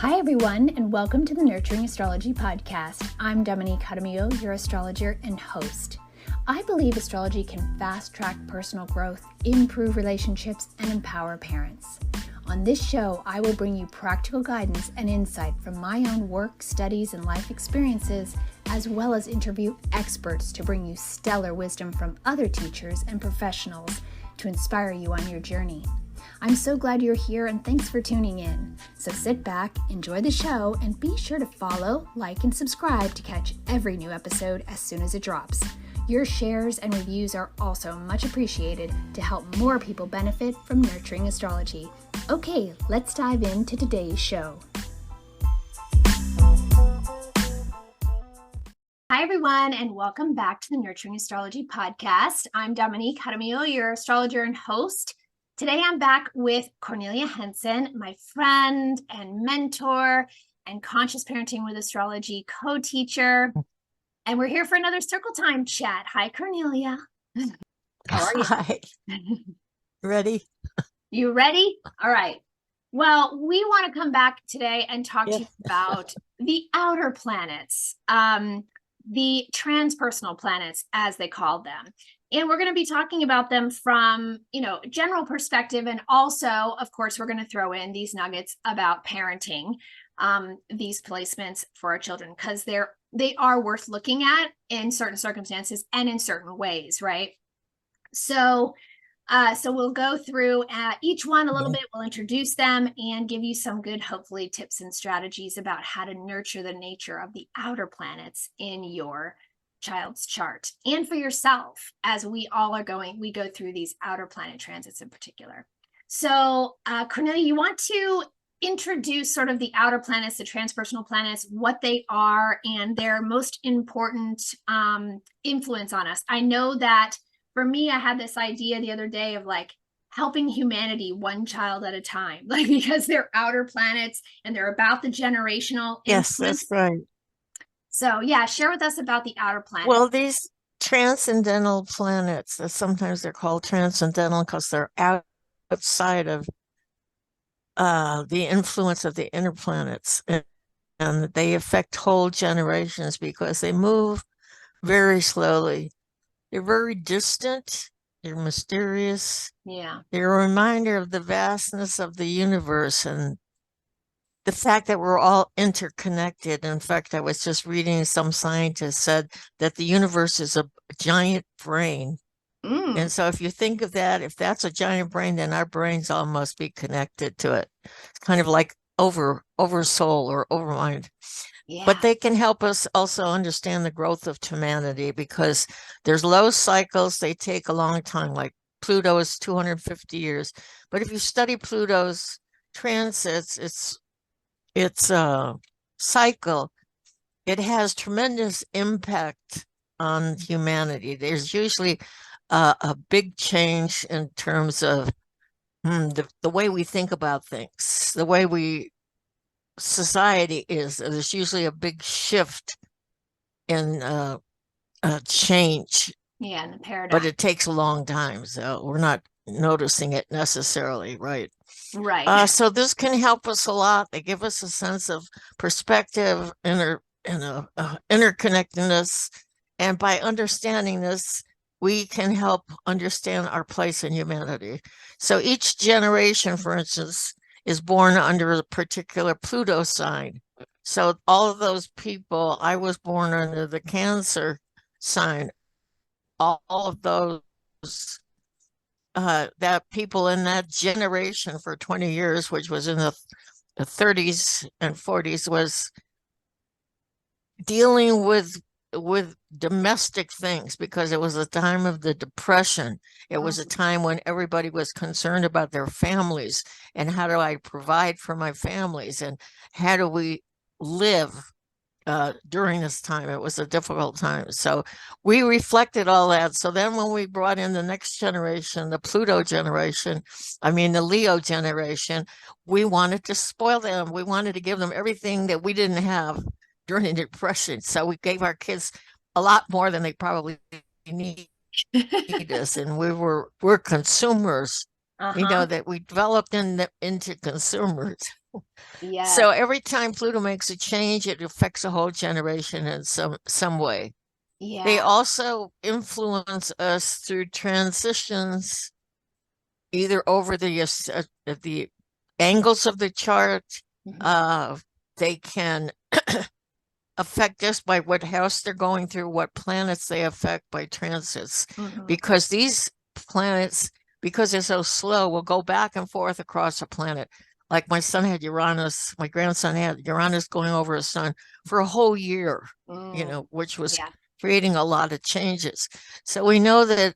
Hi, everyone, and welcome to the Nurturing Astrology podcast. I'm Dominique Jaramillo, your astrologer and host. I believe astrology can fast-track personal growth, improve relationships, and empower parents. On this show, I will bring you practical guidance and insight from my own work, studies, and life experiences, as well as interview experts to bring you stellar wisdom from other teachers and professionals to inspire you on your journey. I'm so glad you're here and thanks for tuning in. So sit back, enjoy the show, and be sure to follow, like, and subscribe to catch every new episode as soon as it drops. Your shares and reviews are also much appreciated to help more people benefit from nurturing astrology. Okay, let's dive into today's show. Hi, everyone, and welcome back to the Nurturing Astrology podcast. I'm Dominique Jaramillo, your astrologer and host. Today, I'm back with Cornelia Hansen, my friend and mentor and conscious parenting with astrology co-teacher. And we're here for another circle time chat. Hi, Cornelia. How are you? Hi. Ready? You ready? All right. Well, we want to come back today and talk to you about the outer planets, the transpersonal planets, as they call them. And we're going to be talking about them from, general perspective. And also, of course, we're going to throw in these nuggets about parenting, these placements for our children, because they are worth looking at in certain circumstances and in certain ways, right? So we'll go through each one a little bit. We'll introduce them and give you some good, hopefully, tips and strategies about how to nurture the nature of the outer planets in your child's chart and for yourself, as we go through these outer planet transits in particular. So Cornelia, you want to introduce sort of the outer planets, the transpersonal planets, what they are, and their most important influence on us. I know that for me, I had this idea the other day of like helping humanity one child at a time, like because they're outer planets and they're about the generational Yes, influence. that's right. So yeah, share with us about the outer planets. Well, these transcendental planets, sometimes they're called transcendental because they're outside of the influence of the inner planets, and they affect whole generations because they move very slowly. They're very distant. They're mysterious. Yeah. They're a reminder of the vastness of the universe and the fact that we're all interconnected. In fact, I was just reading some scientist said that the universe is a giant brain. And so if you think of that, if that's a giant brain, then our brains all must be connected to it. It's kind of like over soul or over mind. Yeah. But they can help us also understand the growth of humanity because there's low cycles. They take a long time, like Pluto is 250 years. But if you study Pluto's transits, its cycle, it has tremendous impact on humanity. There's usually a big change in terms of the way we think about things, the way society is. There's usually a big shift in change. Yeah, in the paradigm. But it takes a long time, so we're not noticing it necessarily, right? Right. So this can help us a lot. They give us a sense of perspective, interconnectedness. And by understanding this, we can help understand our place in humanity. So each generation, for instance, is born under a particular Pluto sign. So all of those people, I was born under the Cancer sign. All of those that people in that generation for 20 years, which was in the 30s and 40s, was dealing with domestic things because it was a time of the Depression. It was a time when everybody was concerned about their families and how do I provide for my families and how do we live during this time. It was a difficult time. So we reflected all that. So then when we brought in the next generation, the Pluto generation, the Leo generation, we wanted to spoil them. We wanted to give them everything that we didn't have during the Depression. So we gave our kids a lot more than they probably need us. And we're consumers, that we developed into consumers. Yeah. So every time Pluto makes a change, it affects a whole generation in some way. They Yeah. also influence us through transitions, either over the angles of the chart. Mhm. Uh, they can affect us by what house they're going through, what planets they affect by transits, Mhm. because these planets, because they're so slow, will go back and forth across a planet. Like my son had Uranus, my grandson had Uranus going over his sun for a whole year, Mm. which was Yeah. creating a lot of changes. So we know that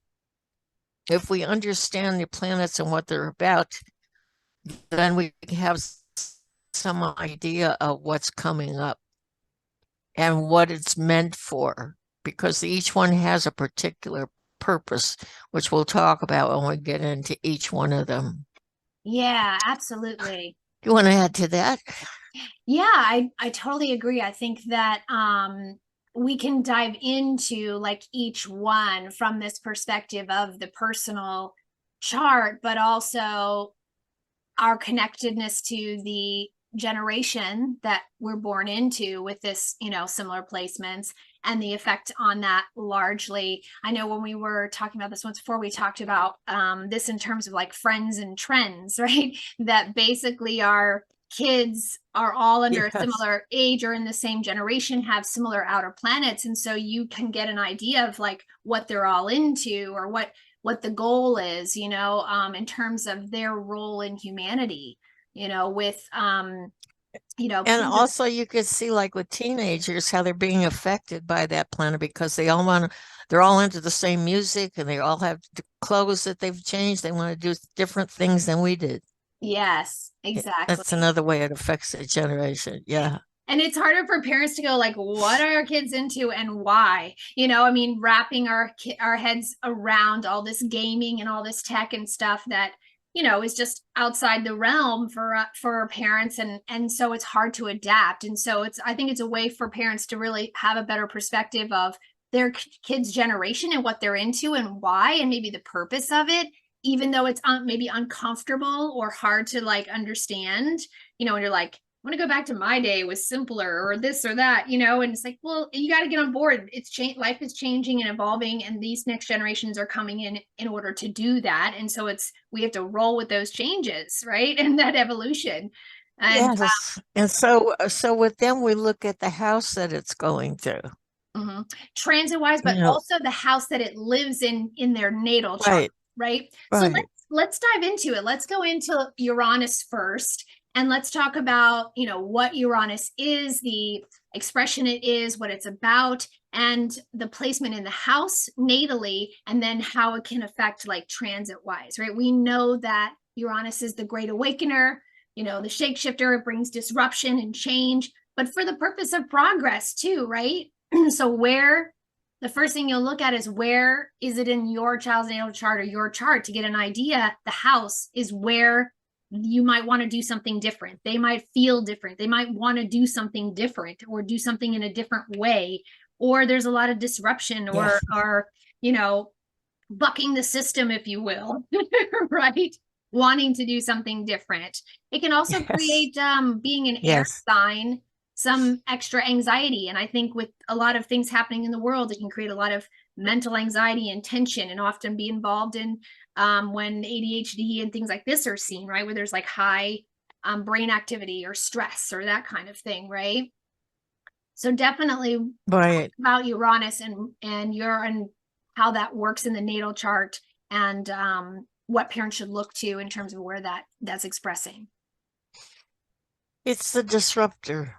if we understand the planets and what they're about, then we have some idea of what's coming up and what it's meant for, because each one has a particular purpose, which we'll talk about when we get into each one of them. Yeah, absolutely. You want to add to that? Yeah, I totally agree. I think that we can dive into like each one from this perspective of the personal chart, but also our connectedness to the generation that we're born into with this, similar placements and the effect on that largely. I know when we were talking about this once before, we talked about this in terms of like friends and trends, right? That basically our kids are all under a Yes. similar age or in the same generation, have similar outer planets. And so you can get an idea of like what they're all into or what the goal is, in terms of their role in humanity, with And Pluto. also you could see like with teenagers how they're being affected by that planet because they're all into the same music and they all have clothes that they've changed. They want to do different things than we did. Yes, That's exactly. another way it affects the generation. Yeah. And it's harder for parents to go like, what are our kids into and why? I mean, wrapping our heads around all this gaming and all this tech and stuff that is just outside the realm for parents, and so it's hard to adapt. And so I think it's a way for parents to really have a better perspective of their kids' generation and what they're into and why, and maybe the purpose of it, even though it's maybe uncomfortable or hard to like understand. And you're like, I want to go back to my day was simpler or this or that, and it's like, well, you got to get on board. Life is changing and evolving, and these next generations are coming in order to do that. And so we have to roll with those changes, right? And that evolution. And Yes. And so with them, we look at the house that it's going through. transit wise, You but know, also the house that it lives in their natal chart, right, right? So right. let's dive into it. Let's go into Uranus first, and let's talk about what Uranus is, the expression it is, what it's about, and the placement in the house natally, and then how it can affect like transit wise, right? We know that Uranus is the great awakener, the shapeshifter. It brings disruption and change, but for the purpose of progress too, right? So where the first thing you'll look at is where is it in your child's natal chart or your chart to get an idea. The house is where you might want to do something different. They might feel different. They might want to do something different or do something in a different way. Or there's a lot of disruption Yeah. or bucking the system, if you will, right? Wanting to do something different. It can also Yes. create being an air Yes. sign, some extra anxiety. And I think with a lot of things happening in the world, it can create a lot of mental anxiety and tension, and often be involved in when ADHD and things like this are seen, right? Where there's like high brain activity or stress or that kind of thing, right? So definitely Right. about Uranus and how that works in the natal chart, and what parents should look to in terms of where that's expressing. It's the disruptor.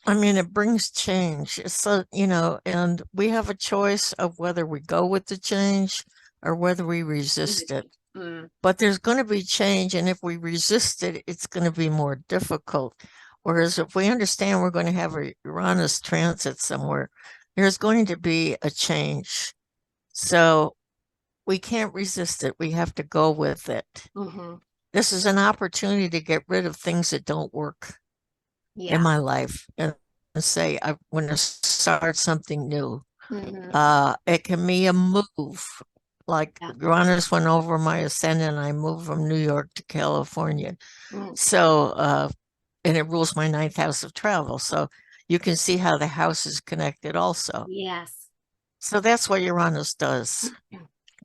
I mean, it brings change. And we have a choice of whether we go with the change or whether we resist it. Mm. But there's going to be change, and if we resist it, it's going to be more difficult. Whereas if we understand we're going to have a Uranus transit somewhere, there's going to be a change. So we can't resist it. We have to go with it. Mm-hmm. This is an opportunity to get rid of things that don't work in Yeah. my life and say, I want to start something new. Mm-hmm. It can be a move. Like Uranus went over my ascendant, I moved from New York to California. So, and it rules my ninth house of travel. So you can see how the house is connected also. Yes. So that's what Uranus does.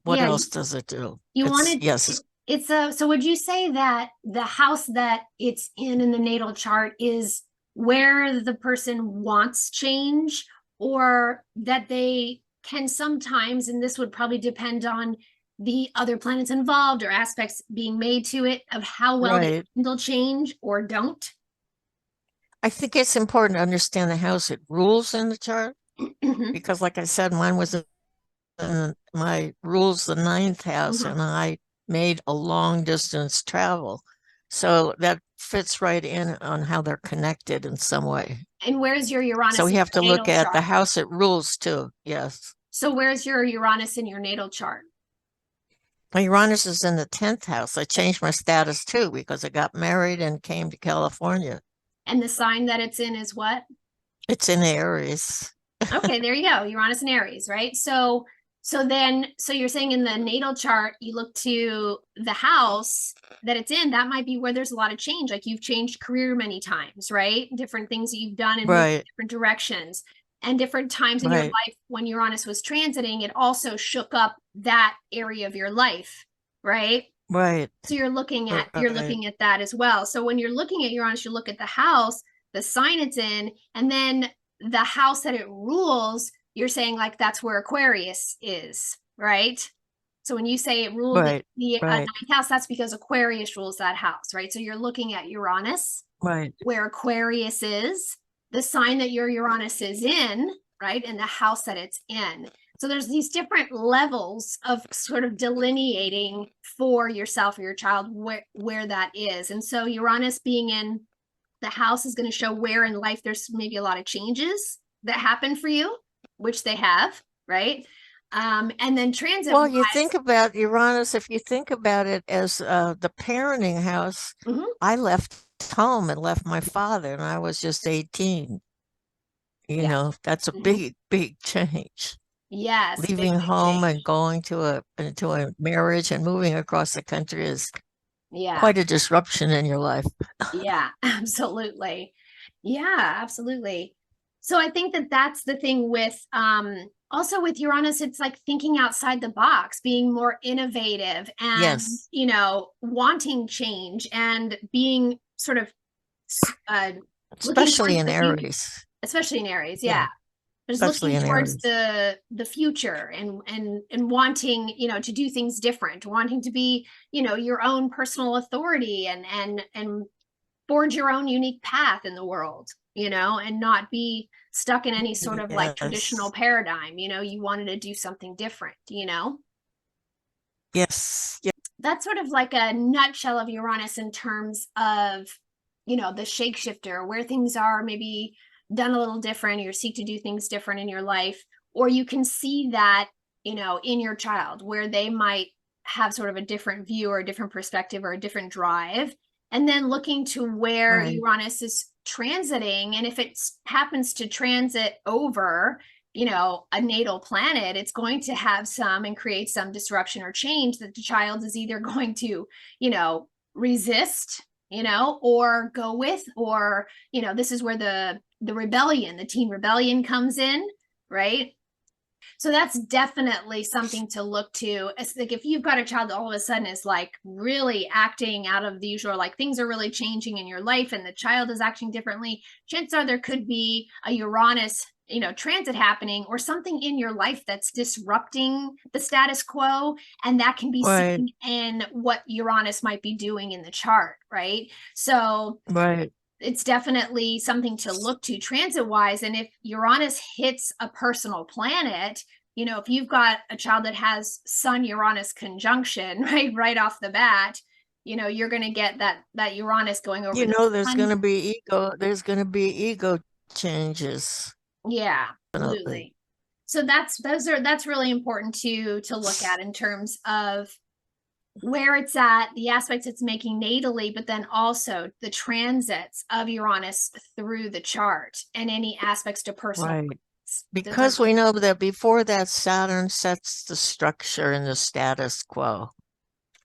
What Yeah, else does it do? you It's, wanted yes, it's a so would you say that the house that it's in the natal chart is where the person wants change, or that they can sometimes, and this would probably depend on the other planets involved or aspects being made to it, of how well they right. handle change or don't? I think it's important to understand the house it rules in the chart because, like I said, mine was my rules the ninth house, and I made a long distance travel. So that fits right in on how they're connected in some way. And where's your Uranus So we in have to your look natal at the chart? house it rules too. Yes. So where's your Uranus in your natal chart? My Uranus is in the 10th house. I changed my status too because I got married and came to California. And the sign that it's in is what? It's in Aries. Okay, there you go. Uranus and Aries, right? So you're saying in the natal chart, you look to the house that it's in, that might be where there's a lot of change. Like you've changed career many times, right? Different things that you've done and moved in Right. different directions. And different times in your Right. life when Uranus was transiting, it also shook up that area of your life, right? Right. So you're looking Right. at that as well. So when you're looking at Uranus, you look at the house, the sign it's in, and then the house that it rules, you're saying like that's where Aquarius is, right? So when you say it ruled Right. the Right. ninth house, that's because Aquarius rules that house, right? So you're looking at Uranus, Right. where Aquarius is, the sign that your Uranus is in, right? And the house that it's in. So there's these different levels of sort of delineating for yourself or your child where that is. And so Uranus being in the house is going to show where in life there's maybe a lot of changes that happen for you, which they have, right? And then transit Well, you wise, think about Uranus, if you think about it as the parenting house, I left home and left my father, and I was just 18. You yeah, know, that's a big, big change. yes, big Leaving big home and change. going to a marriage and moving across the country is Yeah. quite a disruption in your life. Yeah, absolutely. Yeah, absolutely. So I think that that's the thing with also with Uranus, it's like thinking outside the box, being more innovative and, Yes, you know, wanting change and being sort of uh looking especially towards in the future, Aries. especially in Aries. Yeah. Yeah, There's especially looking in towards Aries. the future and wanting, you know, to do things different, wanting to be, you know, your own personal authority and forge your own unique path in the world, you know, and not be stuck in any sort of like traditional Yes, paradigm. You know, you wanted to do something different, you know. yes, yes. That's sort of like a nutshell of Uranus in terms of, you know, the shapeshifter, where things are maybe done a little different, or you seek to do things different in your life, or you can see that, you know, in your child where they might have sort of a different view or a different perspective or a different drive. And then looking to where Right, Uranus is transiting. And if it happens to transit over, you know, a natal planet, it's going to have some and create some disruption or change that the child is either going to, you know, resist, you know, or go with, or, you know, this is where the rebellion, the teen rebellion comes in, right? So that's definitely something to look to. It's like if you've got a child that all of a sudden is like really acting out of the usual, like things are really changing in your life and the child is acting differently, chances are there could be a Uranus, you know, transit happening or something in your life that's disrupting the status quo. And that can be right, seen in what Uranus might be doing in the chart, right? So right. it's definitely something to look to transit wise. And if Uranus hits a personal planet, you know, if you've got a child that has Sun Uranus conjunction, right off the bat, you know, you're going to get that Uranus going over You the know, there's Sun. going to be ego. There's going to be ego changes. Yeah, Definitely. absolutely. So that's really important to look at in terms of where it's at, the aspects it's making natally, but then also the transits of Uranus through the chart and any aspects to personal Right. Because we know that before that, Saturn sets the structure and the status quo.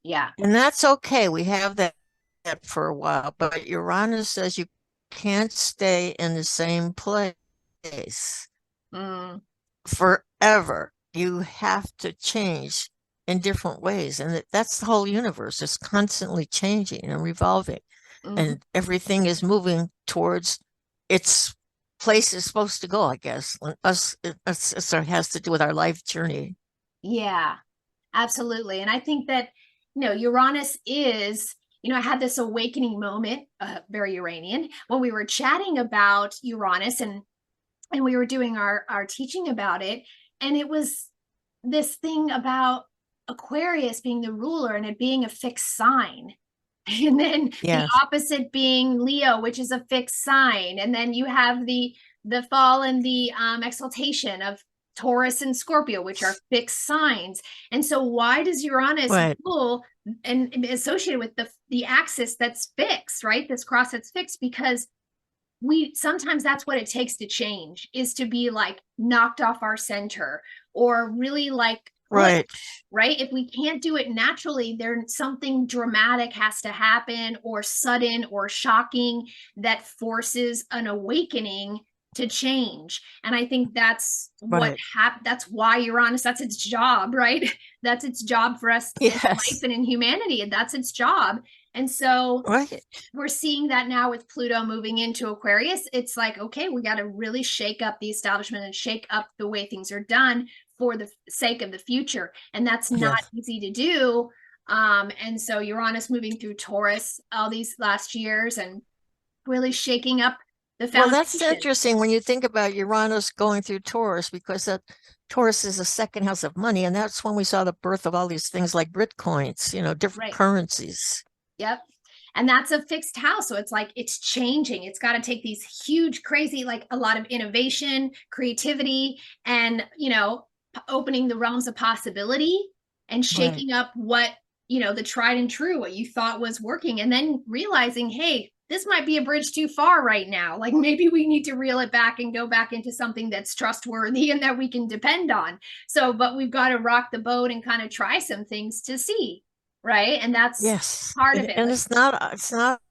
Yeah. And that's okay. We have that for a while, but Uranus says you can't stay in the same place forever. You have to change in different ways. And that's the whole universe. It's constantly changing and revolving. And everything is moving towards its place is supposed to go, I guess. It has to do with our life journey. Yeah, absolutely. And I think that, Uranus is, I had this awakening moment, very Uranian, when we were chatting about Uranus and we were doing our teaching about it. And it was this thing about Aquarius being the ruler and it being a fixed sign. And then the opposite being Leo, which is a fixed sign. And then you have the fall and the exaltation of Taurus and Scorpio, which are fixed signs. And so why does Uranus rule and associated with the axis that's fixed, right? This cross that's fixed, because sometimes that's what it takes to change, is to be like knocked off our center, or really like right. If we can't do it naturally, there's something dramatic has to happen, or sudden or shocking, that forces an awakening to change. And I think that's that's why Uranus, that's its job, right? That's its job for us in life and in humanity, and that's its job. And so we're seeing that now with Pluto moving into Aquarius. It's like, okay, we got to really shake up the establishment and shake up the way things are done for the sake of the future. And that's not easy to do. And so Uranus moving through Taurus all these last years and really shaking up the foundation. Well, that's interesting when you think about Uranus going through Taurus, because that Taurus is the second house of money. And that's when we saw the birth of all these things like Bitcoins, different currencies. Yep. And that's a fixed house. So it's like, it's changing. It's got to take these huge, crazy, like a lot of innovation, creativity, and, opening the realms of possibility and shaking up what, the tried and true, what you thought was working, and then realizing, hey, this might be a bridge too far right now. Like maybe we need to reel it back and go back into something that's trustworthy and that we can depend on. So, but we've got to rock the boat and kind of try some things to see. Right. And that's part of it. And it's not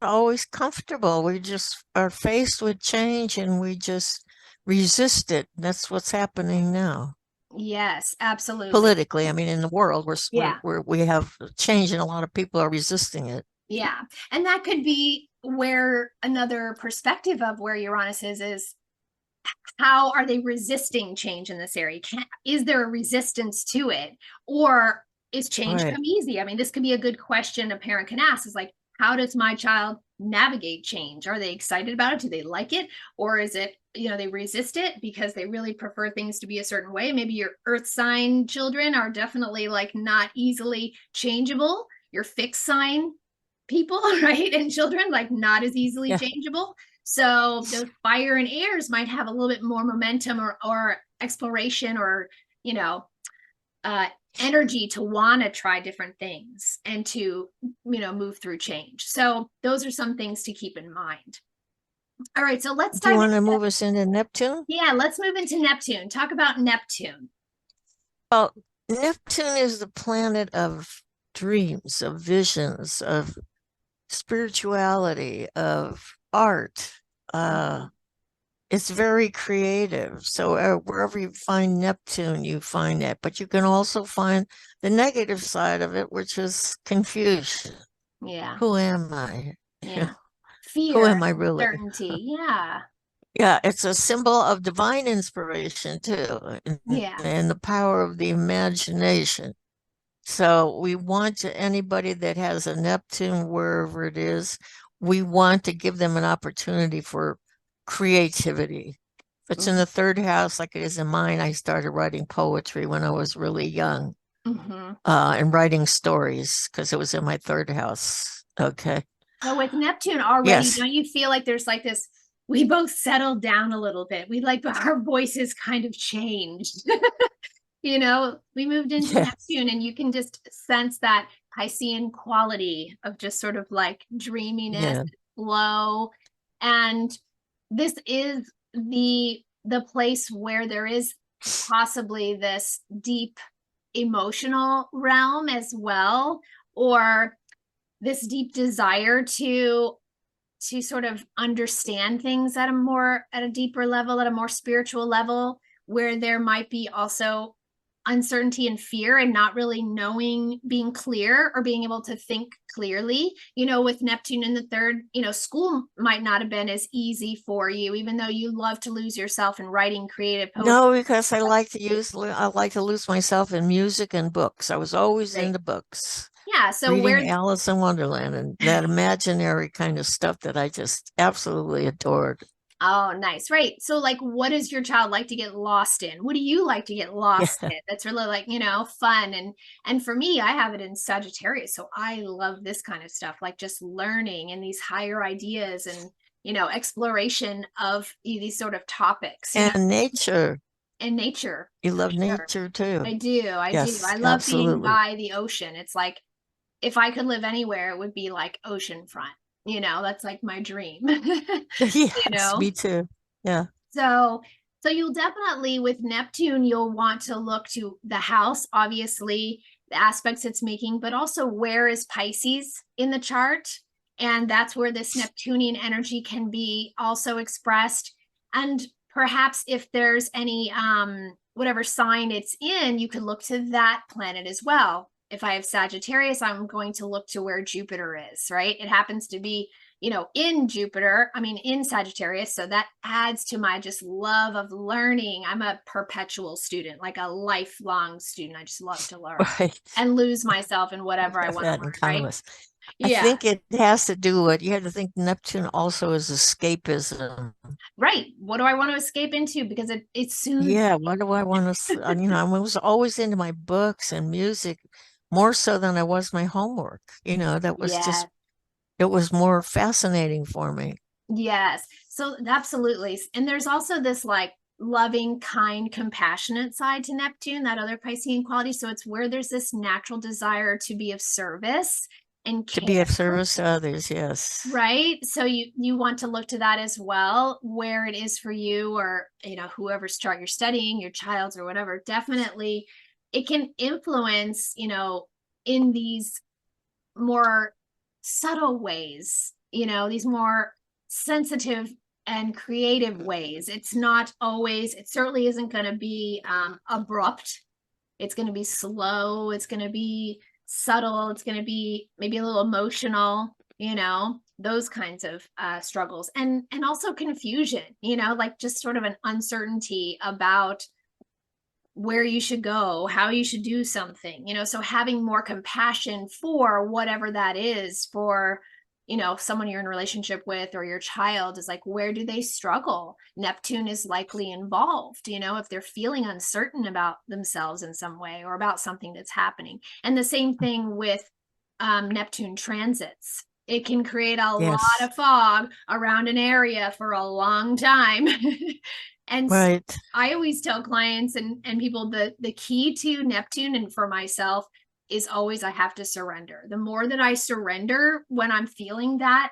always comfortable. We just are faced with change and we just resist it. That's what's happening now. Yes, absolutely. Politically, I mean, in the world, we have change and a lot of people are resisting it. Yeah. And that could be where another perspective of where Uranus is how are they resisting change in this area? Is there a resistance to it? Or is change come easy? I mean, this could be a good question a parent can ask, is like, how does my child navigate change? Are they excited about it? Do they like it? Or is it, they resist it because they really prefer things to be a certain way? Maybe your earth sign children are definitely like not easily changeable. Your fixed sign people, right? And children, like not as easily changeable. So those fire and airs might have a little bit more momentum or exploration or, energy to want to try different things and to, move through change. So those are some things to keep in mind. All right. So let's Do you want to move us into Neptune? Yeah, let's move into Neptune. Talk about Neptune. Well, Neptune is the planet of dreams, of visions, of spirituality, of art. It's very creative. So wherever you find Neptune, you find that. But you can also find the negative side of it, which is confusion. Yeah. Who am I? Yeah. Fear. Who am I really? Certainty. Yeah. Yeah, it's a symbol of divine inspiration too. And the power of the imagination. So we want anybody that has a Neptune, wherever it is, we want to give them an opportunity for creativity. If it's in the third house, like it is in mine, I started writing poetry when I was really young, and writing stories because it was in my third house. Okay. So with Neptune already, don't you feel like there's like this, we both settled down a little bit. We like our voices kind of changed. We moved into Neptune, and you can just sense that Piscean quality of just sort of like dreaminess, flow. And this is the the place where there is possibly this deep emotional realm as well, or this deep desire to sort of understand things at a deeper level, at a more spiritual level, where there might be also uncertainty and fear and not really knowing, being clear or being able to think clearly. With Neptune in the third, school might not have been as easy for you, even though you love to lose yourself in writing creative poetry. No, because I like to lose myself in music and books. I was always Right. into books. Yeah. So Reading Alice in Wonderland and that imaginary kind of stuff that I just absolutely adored. Oh, nice. Right. So like, what does your child like to get lost in? What do you like to get lost Yeah. in? That's really like, fun. And for me, I have it in Sagittarius. So I love this kind of stuff, like just learning and these higher ideas and, exploration of these sort of topics, And nature. and nature. You love Sure. nature too. I do. I do. Yes, I love being absolutely. by the ocean. It's like, if I could live anywhere, it would be like oceanfront. That's like my dream. Yes, me too. Yeah. So you'll definitely, with Neptune, you'll want to look to the house, obviously, the aspects it's making, but also where is Pisces in the chart? And that's where this Neptunian energy can be also expressed. And perhaps if there's any whatever sign it's in, you could look to that planet as well. If I have Sagittarius, I'm going to look to where Jupiter is, right? It happens to be in Sagittarius. So that adds to my just love of learning. I'm a perpetual student, like a lifelong student. I just love to learn and lose myself in whatever I want to learn, right? I think it has to do with, you have to think Neptune also is escapism. Right. What do I want to escape into? Because it soothes. Yeah, what do I want to, I was always into my books and music more so than I was my homework. That was just, it was more fascinating for me. Yes. So absolutely. And there's also this like loving, kind, compassionate side to Neptune, that other Piscean quality. So it's where there's this natural desire to be of service and to be of service to others. Yes. Right. So you want to look to that as well, where it is for you, or whoever's chart you're studying, your child's or whatever. Definitely it can influence, in these more subtle ways, these more sensitive and creative ways. It certainly isn't going to be abrupt. It's going to be slow. It's going to be subtle. It's going to be maybe a little emotional, those kinds of struggles, and also confusion, like just sort of an uncertainty about where you should go, how you should do something, so having more compassion for whatever that is for, someone you're in a relationship with, or your child, is like, where do they struggle? Neptune is likely involved, if they're feeling uncertain about themselves in some way or about something that's happening. And the same thing with Neptune transits. It can create a lot of fog around an area for a long time. And so I always tell clients and people the key to Neptune, and for myself, is always I have to surrender. The more that I surrender when I'm feeling that,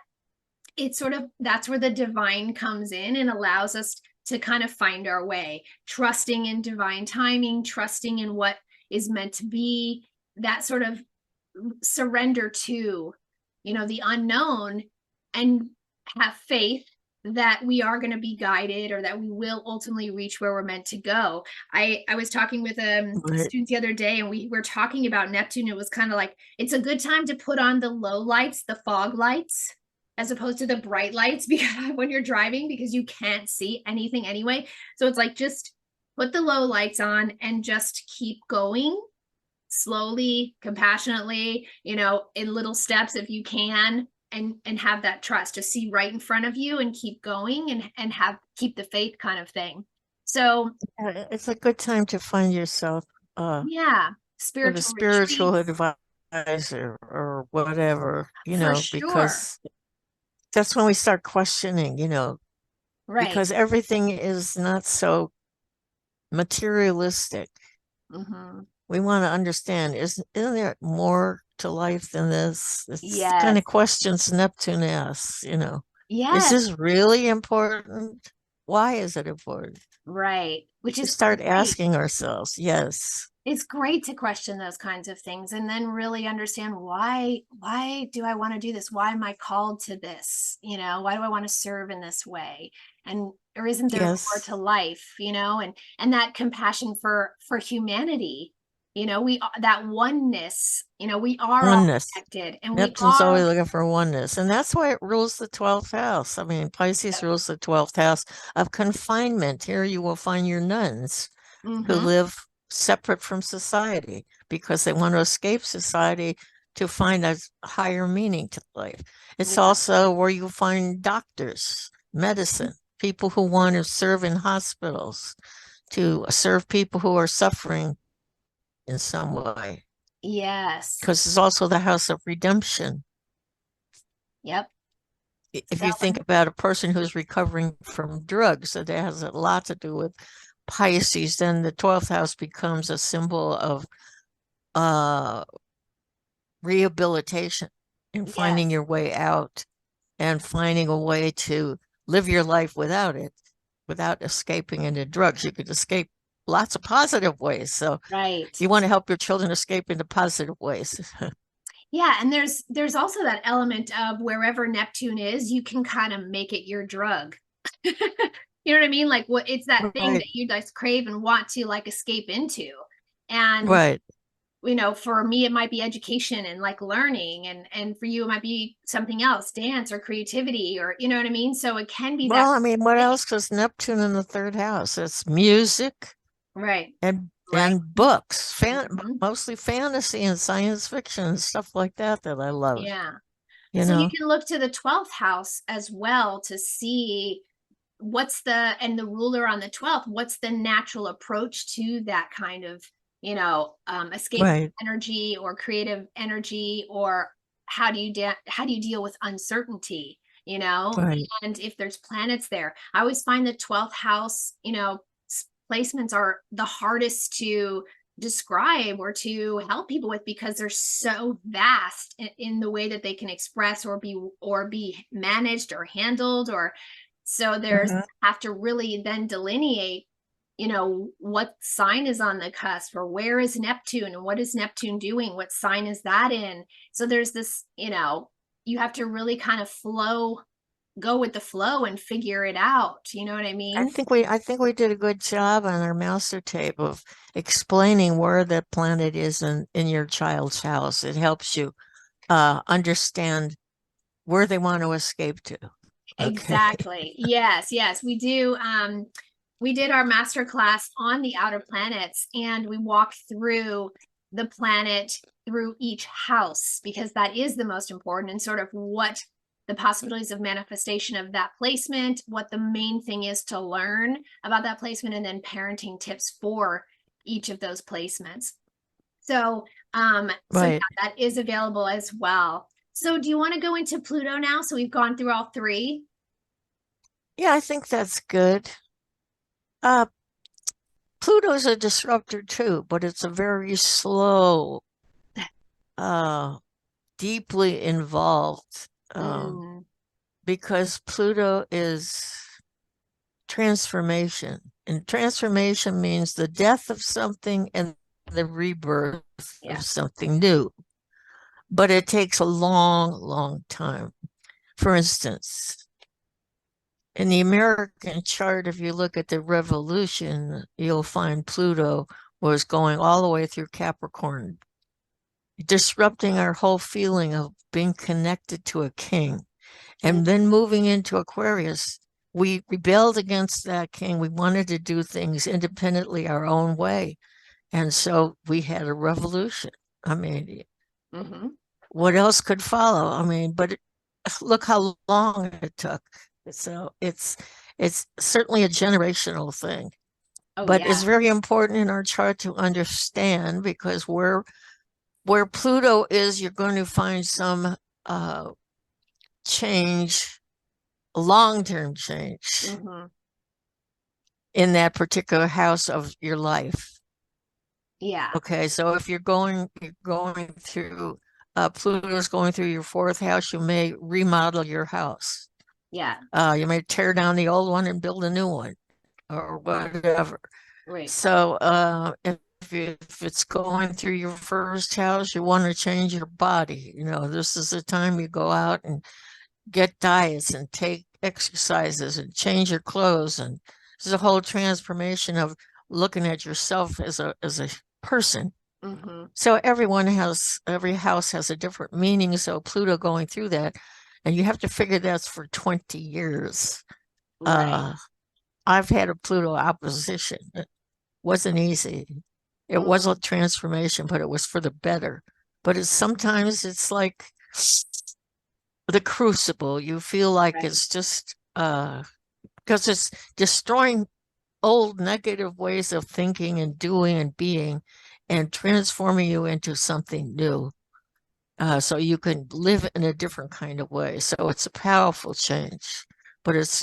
it's sort of, that's where the divine comes in and allows us to kind of find our way, trusting in divine timing, trusting in what is meant to be, that sort of surrender to, the unknown, and have faith that we are going to be guided, or that we will ultimately reach where we're meant to go. I was talking with students the other day, and we were talking about Neptune. It was kind of like, it's a good time to put on the low lights, the fog lights, as opposed to the bright lights, because when you're driving, because you can't see anything anyway. So it's like, just put the low lights on and just keep going slowly, compassionately, in little steps if you can, and have that trust to see right in front of you and keep going, and keep the faith kind of thing. So it's a good time to find yourself spiritual advisor or whatever, because that's when we start questioning, because everything is not so materialistic. We want to understand, isn't there more to life than this? It's kind of questions Neptune asks, is this really important? Why is it important? Right. Which We is start great. asking ourselves, yes, It's great to question those kinds of things and then really understand why do I want to do this? Why am I called to this? Why do I want to serve in this way? And or isn't there more yes, to life, and that compassion for humanity, we that oneness, we are all oneness. connected and we Neptune's always are. looking for oneness. And that's why it rules the 12th house. I mean, Pisces Yep. rules the 12th house of confinement. Here you will find your nuns who Mm-hmm. live separate from society because they want to escape society to find a higher meaning to life. It's Yeah. also where you find doctors, medicine, people who want to serve in hospitals, to serve people who are suffering in some way. Yes. Because it's also the house of redemption. Yep. If So you think about a person who's recovering from drugs, that has a lot to do with Pisces, then the 12th house becomes a symbol of uh, rehabilitation and finding yes. your way out and finding a way to live your life without it, without escaping into drugs. You could escape lots of positive ways. So Right. you want to help your children escape into positive ways. Yeah, and there's also that element of wherever Neptune is, you can kind of make it your drug. You know what I mean? Like what it's that thing Right, that you guys crave and want to like escape into. And right, for me it might be education and like learning and for you it might be something else, dance or creativity or you know what I mean? So it can be that well, I mean, what thing. else does Neptune in the third house? It's music Right. Right. and books, Mhm. mostly fantasy and science fiction and stuff like that I love, Yeah. you So you know. can look to the 12th house as well to see and the ruler on the 12th, what's the natural approach to that kind of, escape Right, energy or creative energy, or how do you deal with uncertainty, right. and if there's planets there. I always find the 12th house, placements are the hardest to describe or to help people with because they're so vast in the way that they can express or be managed or handled, or so there's Mhm. have to really then delineate, what sign is on the cusp or where is Neptune and what is Neptune doing? What sign is that in? So there's this, you have to really kind of go with the flow and figure it out. You know what I mean? I think we did a good job on our master tape of explaining where that planet is in your child's house. It helps you understand where they want to escape to. Okay. Exactly. Yes, yes, we do. We did our master class on the outer planets and we walked through the planet through each house because that is the most important and sort of what the possibilities of manifestation of that placement, what the main thing is to learn about that placement, and then parenting tips for each of those placements. So, so Right. yeah, that is available as well. So do you want to go into Pluto now? So we've gone through all three. Yeah, I think that's good. Uh, Pluto's a disruptor too, but it's a very slow, uh, deeply involved, Mm, because Pluto is transformation. And transformation means the death of something and the rebirth yeah. of something new. But it takes a long, long time. For instance, in the American chart, if you look at the revolution, you'll find Pluto was going all the way through Capricorn, disrupting our whole feeling of being connected to a king. Mm, And then moving into Aquarius, we rebelled against that king. We wanted to do things independently our own way. And so we had a revolution. I mean, mhm. what else could follow? I mean, look how long it took. So it's certainly a generational thing, Oh but it's yeah. very important in our chart to understand because where Pluto is, you're going to find some uh, change, long-term change Mhm. in that particular house of your life. Yeah. Okay, so if you're going through Pluto's going through your fourth house, you may remodel your house. Yeah. You may tear down the old one and build a new one or whatever. Right. So if it's going through your first house, you want to change your body. This is the time you go out and get diets and take exercises and change your clothes. And this is a whole transformation of looking at yourself as a person. Mm-hmm. So every house has a different meaning. So Pluto going through that, and you have to figure that's for 20 years. Right. I've had a Pluto opposition. It wasn't easy. It was a Mm. transformation, but it was for the better. But sometimes it's like the crucible. You feel like Right. it's just because it's destroying old negative ways of thinking and doing and being and transforming you into something new. So you can live in a different kind of way. So it's a powerful change, but it's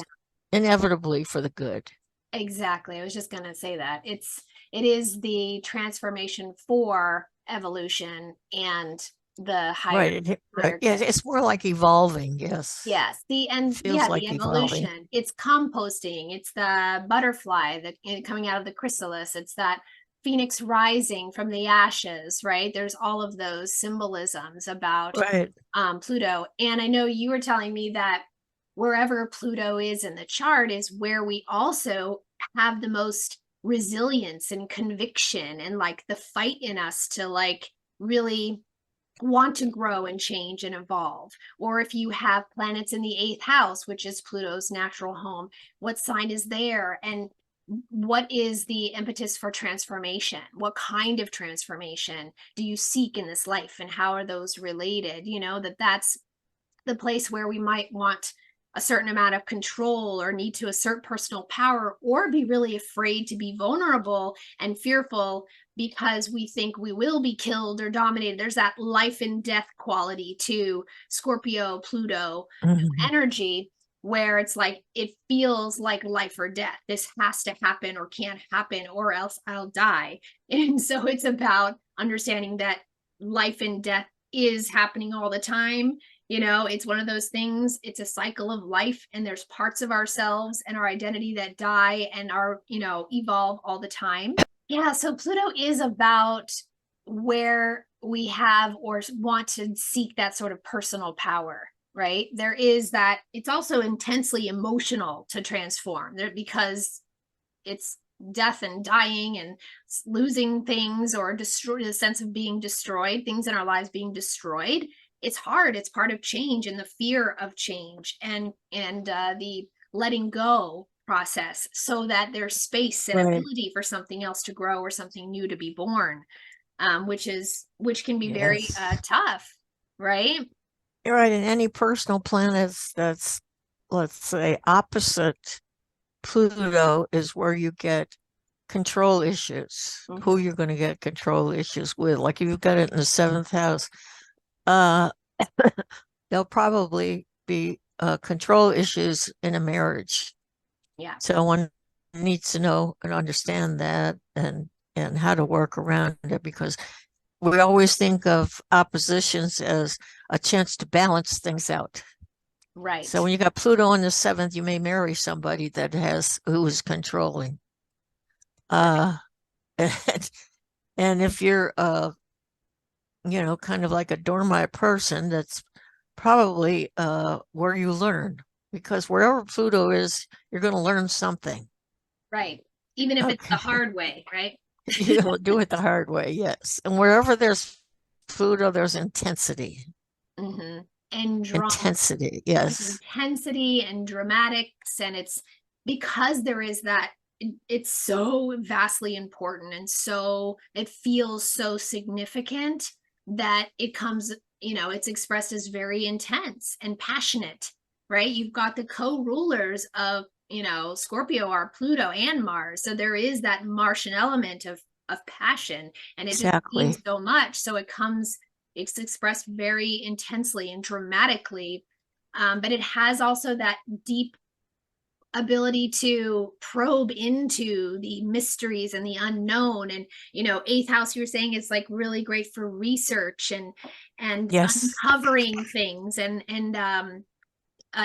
inevitably for the good. Exactly. I was just going to say that. It is the transformation for evolution and the Right. Right. higher Yeah, good. it's more like evolving. Yes. Yes, Feels the like evolving. evolution. It's composting. It's the butterfly that coming out of the chrysalis. It's that phoenix rising from the ashes, right? There's all of those symbolisms about Right. Pluto. And I know you were telling me that wherever Pluto is in the chart is where we also have the most resilience and conviction and like the fight in us to like really want to grow and change and evolve. Or if you have planets in the eighth house, which is Pluto's natural home, what sign is there? And what is the impetus for transformation? What kind of transformation do you seek in this life? And how are those related? That's the place where we might want a certain amount of control or need to assert personal power or be really afraid to be vulnerable and fearful because we think we will be killed or dominated. There's that life and death quality to Scorpio, Pluto Mhm. energy, where it's like it feels like life or death. This has to happen or can't happen or else I'll die. And so it's about understanding that life and death is happening all the time. It's one of those things. It's a cycle of life, and there's parts of ourselves and our identity that die and are, evolve all the time. Yeah, so Pluto is about where we have or want to seek that sort of personal power, right? There is that. It's also intensely emotional to transform there because it's death and dying and losing things or destroy the sense of being destroyed, things in our lives being destroyed. It's hard. It's part of change and the fear of change and the letting go process so that there's space and Right. ability for something else to grow or something new to be born, which can be very Yes. tough, right? You're right. In any personal planets that's, let's say, opposite Pluto is where you get control issues, who Mm-hmm. you're going to get control issues with. Like if you've got it in the seventh house, uh, there'll probably be control issues in a marriage. Yeah. So one needs to know and understand that and how to work around it because we always think of oppositions as a chance to balance things out. So Right. when you got Pluto in the seventh, you may marry somebody that has who is controlling. Right. Uh, and if you're kind of like a dormite person, that's probably where you learn because wherever Pluto is, you're going to learn something. Right. Even if it's the Okay, hard way, right? you'll do it the hard way, yes. And wherever there's Pluto, there's intensity. Mm-hmm. And drama. Intensity, There's yes. intensity and dramatics, and it's because there is that. It's so vastly important, and so it feels so significant that it comes. It's expressed as very intense and passionate, right? You've got the co-rulers of Scorpio are Pluto and Mars, so there is that Martian element of passion, and it just means Exactly. so much. So it's expressed very intensely and dramatically, but it has also that deep ability to probe into the mysteries and the unknown. And eighth house, you were saying, is like really great for research and Yes. uncovering things and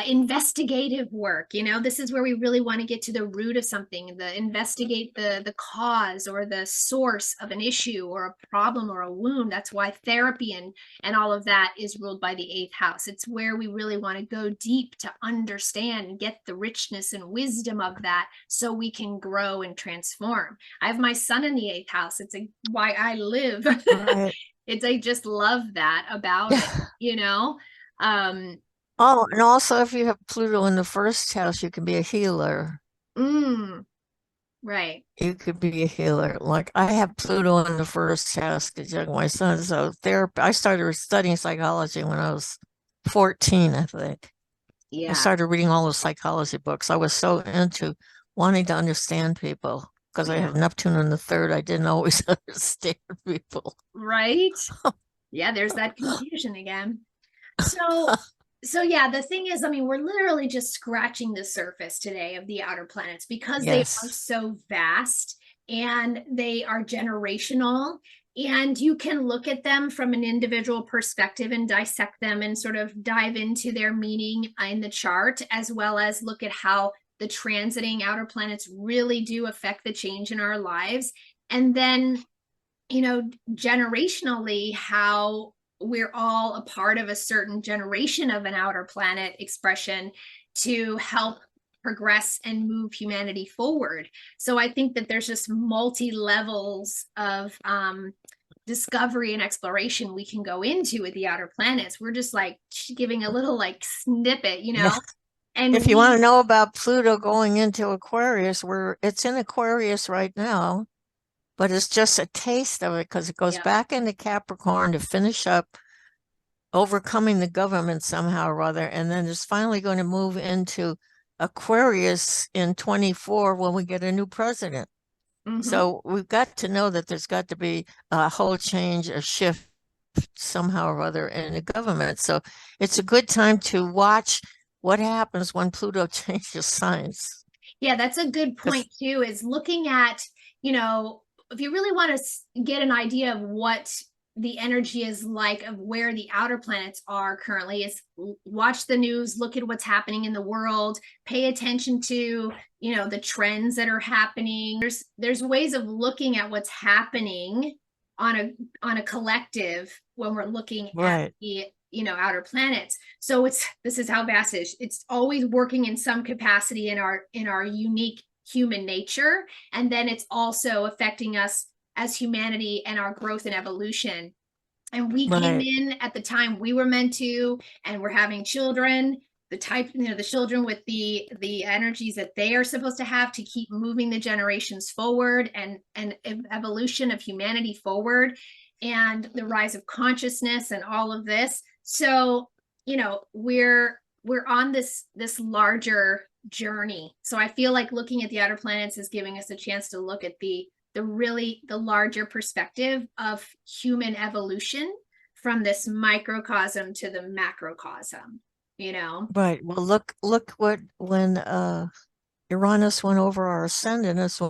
investigative work. This is where we really want to get to the root of something, investigate the cause or the source of an issue or a problem or a wound. That's why therapy and all of that is ruled by the eighth house. It's where we really want to go deep to understand and get the richness and wisdom of that so we can grow and transform. I have my son in the eighth house. It's why I live. Right. I just love that about it. Oh, and also if you have Pluto in the first house, you can be a healer. Right. You could be a healer. Like I have Pluto in the first house because my son's so therapy. I started studying psychology when I was 14, I think. I Yeah. started reading all the psychology books. I was so into wanting to understand people because I Yeah. have Neptune in the third. I didn't always understand people. Right. Yeah, there's that confusion again. So yeah, the thing is, I mean, we're literally just scratching the surface today of the outer planets because they are Yes. so vast and they are generational. And you can look at them from an individual perspective and dissect them and sort of dive into their meaning in the chart, as well as look at how the transiting outer planets really do affect the change in our lives. And then, generationally, how we're all a part of a certain generation of an outer planet expression to help progress and move humanity forward. So I think that there's just multi levels of discovery and exploration we can go into with the outer planets. We're just like giving a little like snippet, Yeah. and If you want to know about Pluto going into Aquarius, it's in Aquarius right now, but it's just a taste of it because it goes back into Capricorn to finish up overcoming the government somehow or other. And then it's finally going to move into Aquarius in 24 when we get a new president. So we've got to know that there's got to be a whole change, a shift somehow or other in the government. So it's a good time to watch what happens when Pluto changes signs. Yeah, that's a good point too, is looking at, if you really want to get an idea of what the energy is like of where the outer planets are currently, is watch the news, look at what's happening in the world, pay attention to, the trends that are happening. There's ways of looking at what's happening on a collective when we're looking at the outer planets. So this is how vast it is. It's always working in some capacity in our unique human nature, and then it's also affecting us as humanity and our growth and evolution. And we came in at the time we were meant to, and we're having children, the children with the energies that they are supposed to have to keep moving the generations forward and evolution of humanity forward, and the rise of consciousness and all of this. So, we're on this larger journey. So I feel like looking at the outer planets is giving us a chance to look at the larger perspective of human evolution from this microcosm to the macrocosm, Right. Well, look when Uranus went over our ascendant is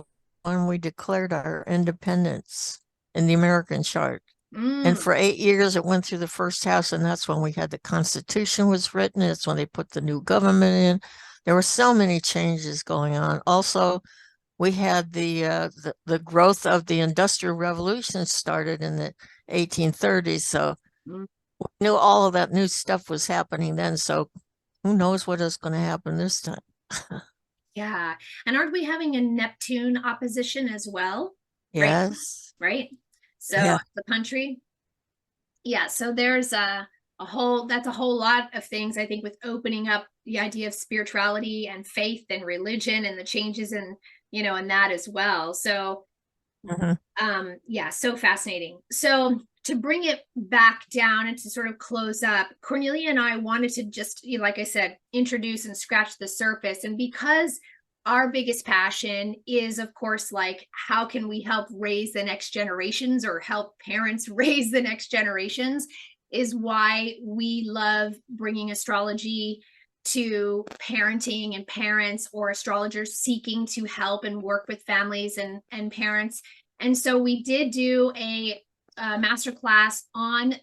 when we declared our independence in the American chart. And for 8 years, it went through the first house, and that's when we had the Constitution was written. It's when they put the new government in. There were so many changes going on. Also, we had the growth of the Industrial Revolution started in the 1830s. So we knew all of that new stuff was happening then. So who knows what is going to happen this time? Yeah. And aren't we having a Neptune opposition as well? Yes. Right. So the country. Yeah. So there's that's a whole lot of things, I think, with opening up the idea of spirituality and faith and religion and the changes in, in that as well. So so fascinating. So to bring it back down and to sort of close up, Cornelia and I wanted to just, like I said, introduce and scratch the surface. And because our biggest passion is, of course, like, how can we help raise the next generations or help parents raise the next generations, is why we love bringing astrology to parenting and parents, or astrologers seeking to help and work with families and parents. And so we did do a masterclass on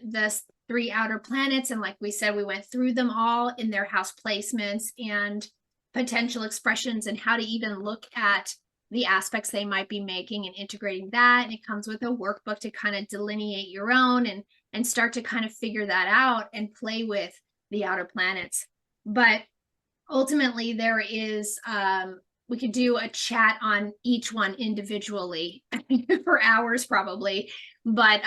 3 outer planets. And like we said, we went through them all in their house placements and potential expressions and how to even look at the aspects they might be making and integrating that. And it comes with a workbook to kind of delineate your own and start to kind of figure that out and play with the outer planets. But ultimately there is we could do a chat on each one individually for hours probably, but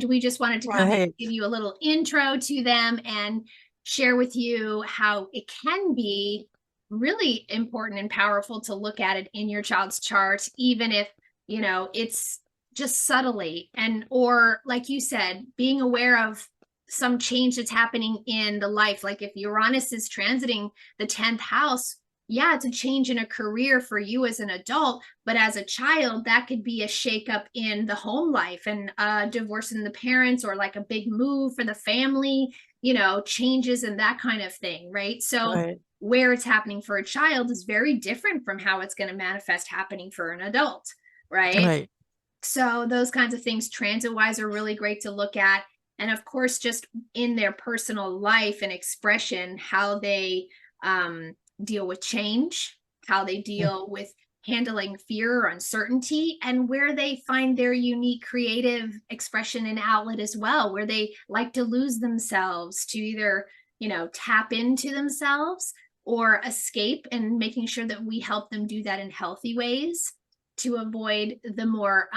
we just wanted to kind of give you a little intro to them and share with you how it can be really important and powerful to look at it in your child's chart, even if, you know, it's just subtly, and or like you said, being aware of some change that's happening in the life. Like if Uranus is transiting the 10th house, yeah, it's a change in a career for you as an adult, but as a child, that could be a shakeup in the home life and divorcing the parents, or like a big move for the family, you know, changes and that kind of thing, right? So where it's happening for a child is very different from how it's going to manifest happening for an adult, right? So those kinds of things transit wise are really great to look at. And of course, just in their personal life and expression, how they deal with change, how they deal with handling fear or uncertainty, and where they find their unique creative expression and outlet as well, where they like to lose themselves to either, you know, tap into themselves or escape, and making sure that we help them do that in healthy ways to avoid the more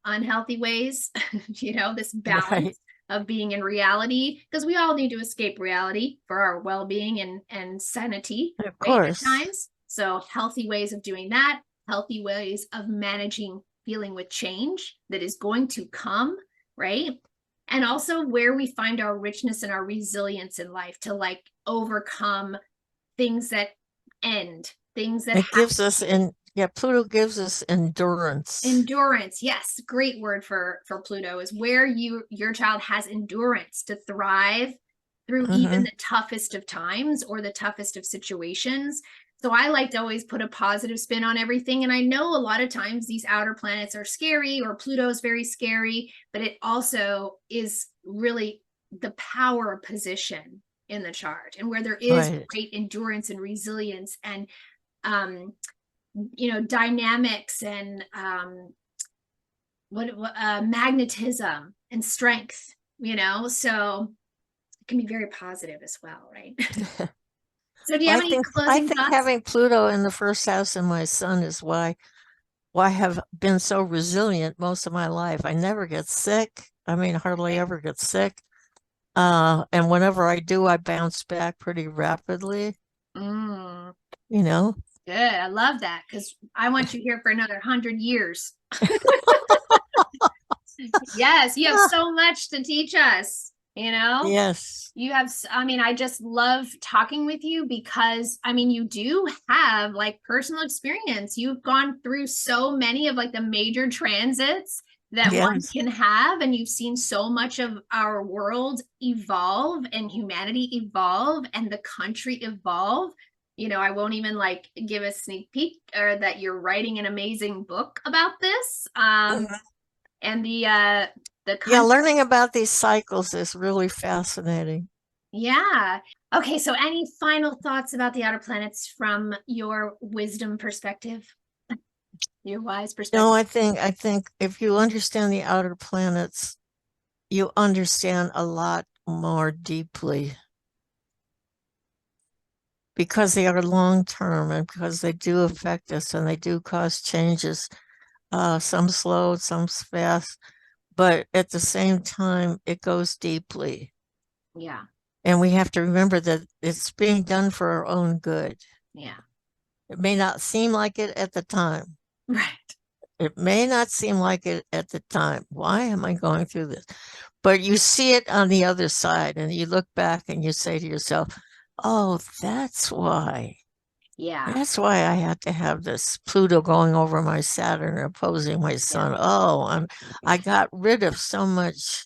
unhealthy ways, you know, this balance of being in reality, because we all need to escape reality for our well-being and sanity, of course, at times. So healthy ways of doing that, healthy ways of managing feeling with change that is going to come, right? And also where we find our richness and our resilience in life to like overcome things that end, things that gives us Pluto gives us endurance. Endurance, yes, great word for Pluto, is where your child has endurance to thrive through even the toughest of times or the toughest of situations. So I like to always put a positive spin on everything. And I know a lot of times these outer planets are scary, or Pluto is very scary, but it also is really the power position in the chart, and where there is great endurance and resilience and you know, dynamics and magnetism and strength, you know, so it can be very positive as well, right? So do you have any closing thoughts? Having Pluto in the first house in my son is why I have been so resilient most of my life. I never get sick. I mean, hardly ever get sick. And whenever I do, I bounce back pretty rapidly. You know? Good. I love that, because I want you here for another 100 years. Yes, you have so much to teach us, you know? Yes. You have, I mean, I just love talking with you because, I mean, you do have like personal experience. You've gone through so many of like the major transits that one can have, and you've seen so much of our world evolve and humanity evolve and the country evolve. You know, I won't even like give a sneak peek, or that you're writing an amazing book about this. And the learning about these cycles is really fascinating. Yeah. Okay, so any final thoughts about the outer planets from your wisdom perspective? Your wise perspective? No, I think if you understand the outer planets, you understand a lot more deeply, because they are long term and because they do affect us and they do cause changes, some slow, some fast, but at the same time, it goes deeply. Yeah. And we have to remember that it's being done for our own good. Yeah. It may not seem like it at the time. Right. It may not seem like it at the time. Why am I going through this? But you see it on the other side, and you look back and you say to yourself, oh, that's why. Yeah. That's why I had to have this Pluto going over my Saturn opposing my Sun. Oh, I got rid of so much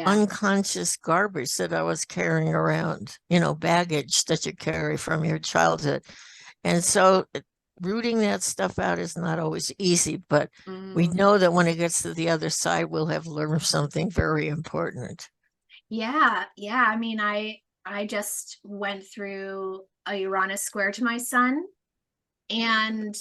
unconscious garbage that I was carrying around, you know, baggage that you carry from your childhood. And so rooting that stuff out is not always easy, but we know that when it gets to the other side, we'll have learned something very important. Yeah, yeah. I mean, I just went through a Uranus square to my sun, and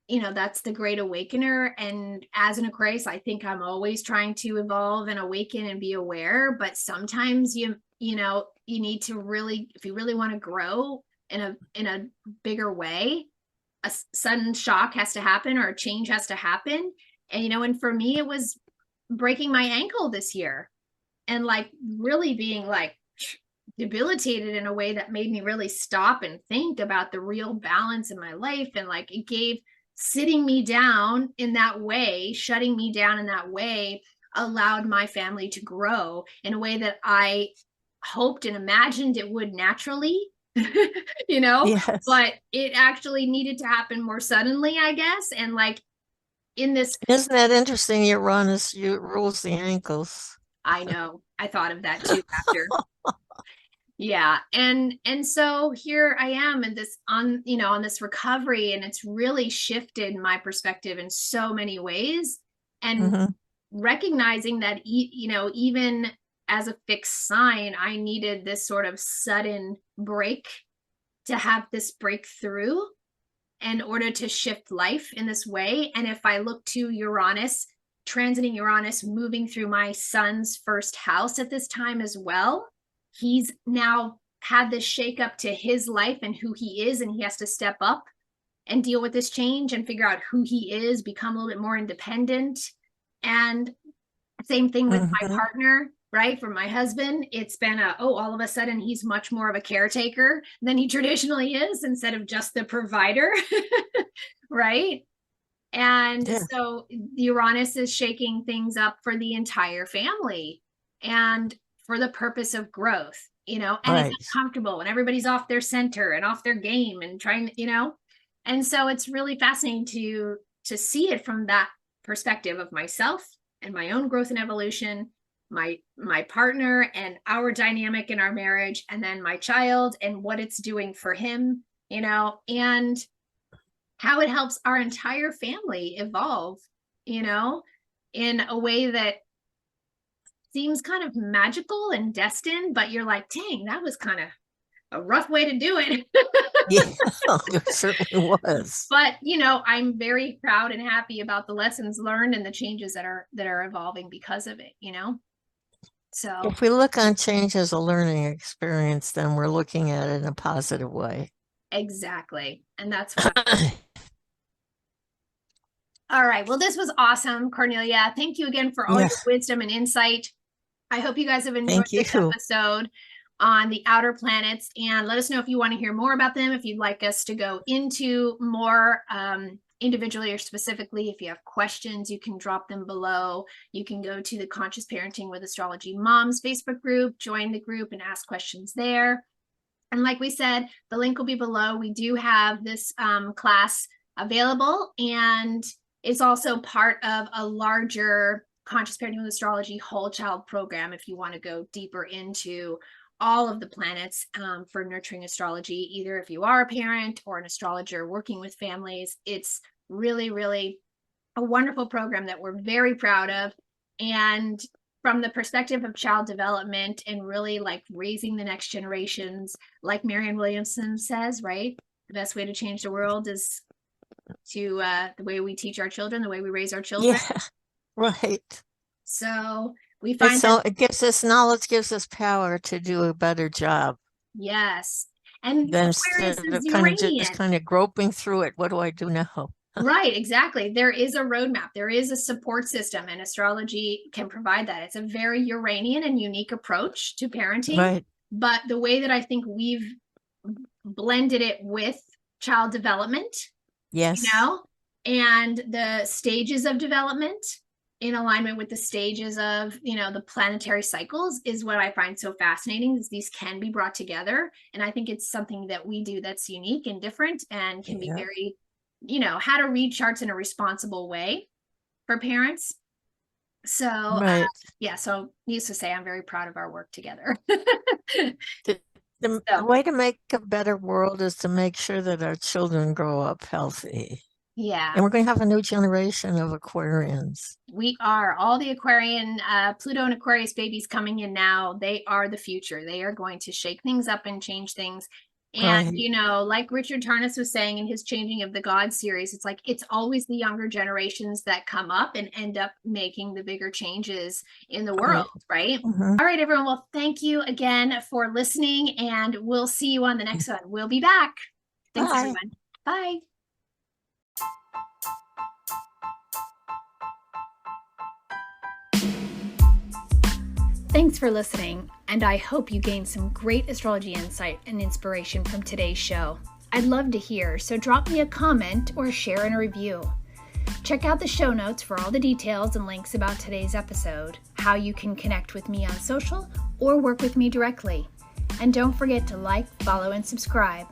that's the great awakener. And as an Aquarius, I think I'm always trying to evolve and awaken and be aware. But sometimes you need to really, if you really want to grow in a bigger way, a sudden shock has to happen or a change has to happen. And for me, it was breaking my ankle this year, and like really being like debilitated in a way that made me really stop and think about the real balance in my life. And like it gave, sitting me down in that way, shutting me down in that way, allowed my family to grow in a way that I hoped and imagined it would naturally. Yes. But it actually needed to happen more suddenly, I guess. And like in this, Isn't that interesting? Uranus, you rules the ankles. I know, I thought of that too after. Yeah. And so here I am in this on this recovery, and it's really shifted my perspective in so many ways. And Hmm. recognizing that even as a fixed sign, I needed this sort of sudden break to have this breakthrough in order to shift life in this way. And if I look to Uranus, transiting Uranus, moving through my son's first house at this time as well, he's now had this shake up to his life and who he is, and he has to step up and deal with this change and figure out who he is, become a little bit more independent. And same thing with my Hmm. partner, right? For my husband, it's been all of a sudden he's much more of a caretaker than he traditionally is, instead of just the provider, right? And Yeah. so Uranus is shaking things up for the entire family and for the purpose of growth, and it's Right. uncomfortable and everybody's off their center and off their game and trying. And so it's really fascinating to see it from that perspective of myself and my own growth and evolution, my partner and our dynamic in our marriage, and then my child and what it's doing for him, and how it helps our entire family evolve, you know, in a way that seems kind of magical and destined, but you're like, dang, that was kind of a rough way to do it. Yeah, it certainly was. But I'm very proud and happy about the lessons learned and the changes that are evolving because of it. So If we look on change as a learning experience, then we're looking at it in a positive way. exactly. And that's what all right. Well, this was awesome, Cornelia. Thank you again for all your Yes, wisdom and insight. I hope you guys have enjoyed thank this you. episode on the outer planets, and let us know if you want to hear more about them, if you'd like us to go into more individually or specifically. If you have questions, you can drop them below. You can go to the Conscious Parenting with Astrology Moms Facebook group, join the group and ask questions there. And like we said, the link will be below. We do have this class available, and it's also part of a larger Conscious Parenting with Astrology whole child program if you want to go deeper into all of the planets for nurturing astrology, either if you are a parent or an astrologer working with families. It's really, really a wonderful program that we're very proud of. And from the perspective of child development and really like raising the next generations, like Marianne Williamson says, right? The best way to change the world is to the way we teach our children, the way we raise our children. Yeah, right. So we It's find that, so it gives us knowledge, gives us power to do a better job yes. And than Aquarius instead is of kind of just Uranian. kind of groping through it. What do I do now? Right, exactly. There is a roadmap, there is a support system, and astrology can provide that. It's a very Uranian and unique approach to parenting. Right. But the way that I think we've blended it with child development, you Yes. know, and the stages of development in alignment with the stages of, the planetary cycles is what I find so fascinating, is these can be brought together. And I think it's something that we do that's unique and different and can be Yeah. very, how to read charts in a responsible way for parents. So, Right. yeah, so needless to say, I'm very proud of our work together. The, the So, way to make a better world is to make sure that our children grow up healthy. Yeah. And we're going to have a new generation of Aquarians. We are all the Aquarian, Pluto and Aquarius babies coming in now. They are the future. They are going to shake things up and change things. And, Right. you know, like Richard Tarnas was saying in his Changing of the Gods series, it's like it's always the younger generations that come up and end up making the bigger changes in the world, right? Mm-hmm. All right, everyone. Well, thank you again for listening, and we'll see you on the next one. We'll be back. Thanks, Bye. everyone. Bye. Thanks for listening, and I hope you gained some great astrology insight and inspiration from today's show. I'd love to hear, so drop me a comment or share in a review. Check out the show notes for all the details and links about today's episode, how you can connect with me on social or work with me directly. And don't forget to like, follow, and subscribe.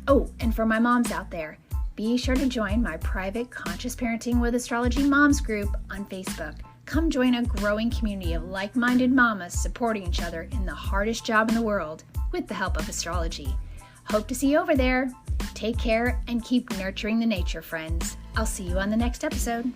Oh, and for my moms out there, be sure to join my private Conscious Parenting with Astrology Moms group on Facebook. Come join a growing community of like-minded mamas supporting each other in the hardest job in the world with the help of astrology. Hope to see you over there. Take care and keep nurturing the nature, friends. I'll see you on the next episode.